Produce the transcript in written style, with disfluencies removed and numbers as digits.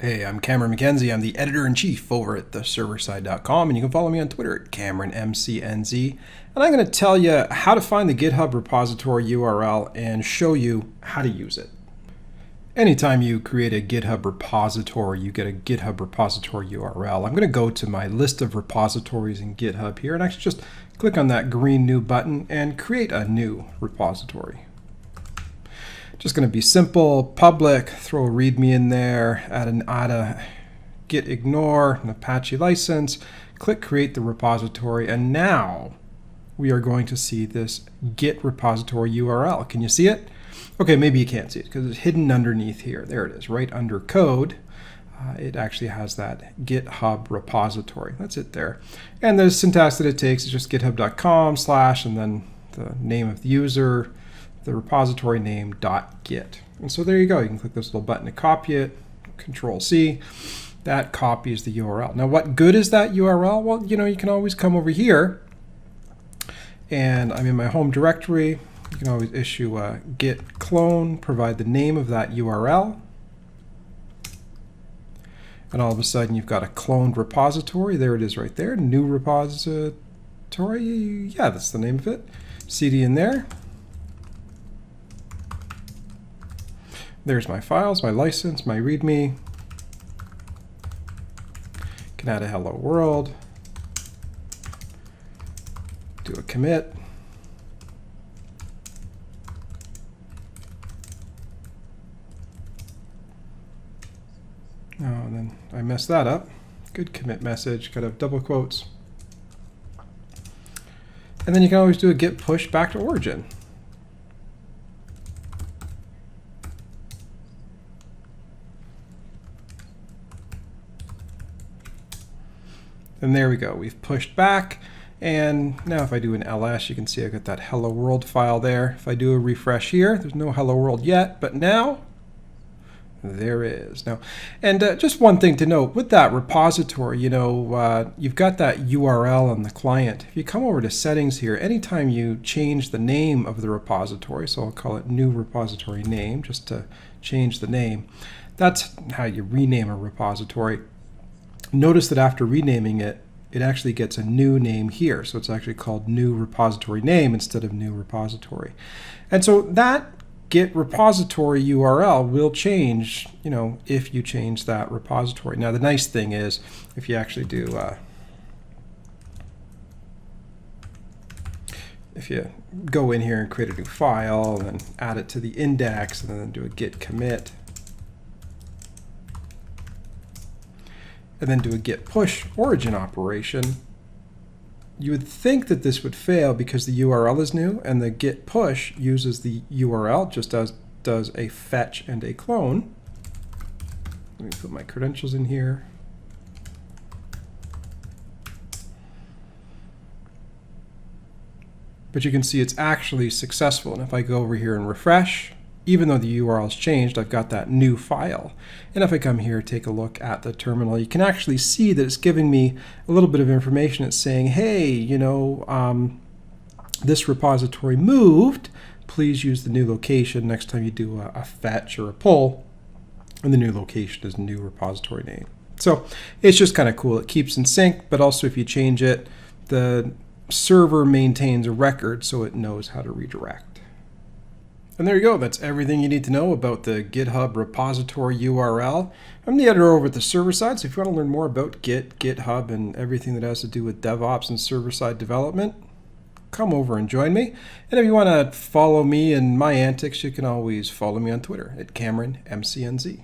Hey, I'm Cameron McKenzie. I'm the editor-in-chief over at theserverside.com, and you can follow me on Twitter at CameronMCNZ. And I'm going to tell you how to find the GitHub repository URL and show you how to use it. Anytime you create a GitHub repository, you get a GitHub repository URL. I'm going to go to my list of repositories in GitHub here, and actually just click on that green new button and create a new repository. Just going to be simple, public, throw a README in there, add a git ignore, an Apache license, click create the repository, and now we are going to see this git repository URL. Can you see it? Okay, maybe you can't see it because it's hidden underneath here. There it is, right under code. It actually has that GitHub repository. That's it there. And the syntax that it takes is just github.com/ and then the name of the user, the repository name .git. And so there you go. You can click this little button to copy it, Control C. That copies the URL. Now, what good is that URL? Well, you can always come over here, and I'm in my home directory. You can always issue a git clone, provide the name of that URL, and all of a sudden you've got a cloned repository. There it is right there, new repository. Yeah, that's the name of it. CD in there. There's my files, my license, my README. Can add a hello world. Do a commit. Oh, and then I messed that up. Good commit message, could have double quotes. And then you can always do a git push back to origin. And there we go. We've pushed back. And now if I do an ls, you can see I got that hello world file there. If I do a refresh here, there's no hello world yet, but now there is. Now, and just one thing to note with that repository, you've got that URL on the client. If you come over to settings here, anytime you change the name of the repository, so I'll call it new repository name just to change the name. That's how you rename a repository. Notice that after renaming it, it actually gets a new name here. So it's actually called new repository name instead of new repository. And so that git repository URL will change, if you change that repository. Now the nice thing is, if you actually do, if you go in here and create a new file and then add it to the index and then do a git commit, and then do a git push origin operation, you would think that this would fail because the URL is new, and the git push uses the URL just as does a fetch and a clone. Let me put my credentials in here. But you can see it's actually successful. And if I go over here and refresh, even though the URL has changed, I've got that new file. And if I come here, take a look at the terminal, you can actually see that it's giving me a little bit of information. It's saying, hey, this repository moved. Please use the new location next time you do a fetch or a pull. And the new location is new repository name. So it's just kind of cool. It keeps in sync, but also if you change it, the server maintains a record so it knows how to redirect. And there you go. That's everything you need to know about the GitHub repository URL. I'm the editor over at the server side, so if you want to learn more about Git, GitHub, and everything that has to do with DevOps and server-side development, come over and join me. And if you want to follow me and my antics, you can always follow me on Twitter at CameronMCNZ.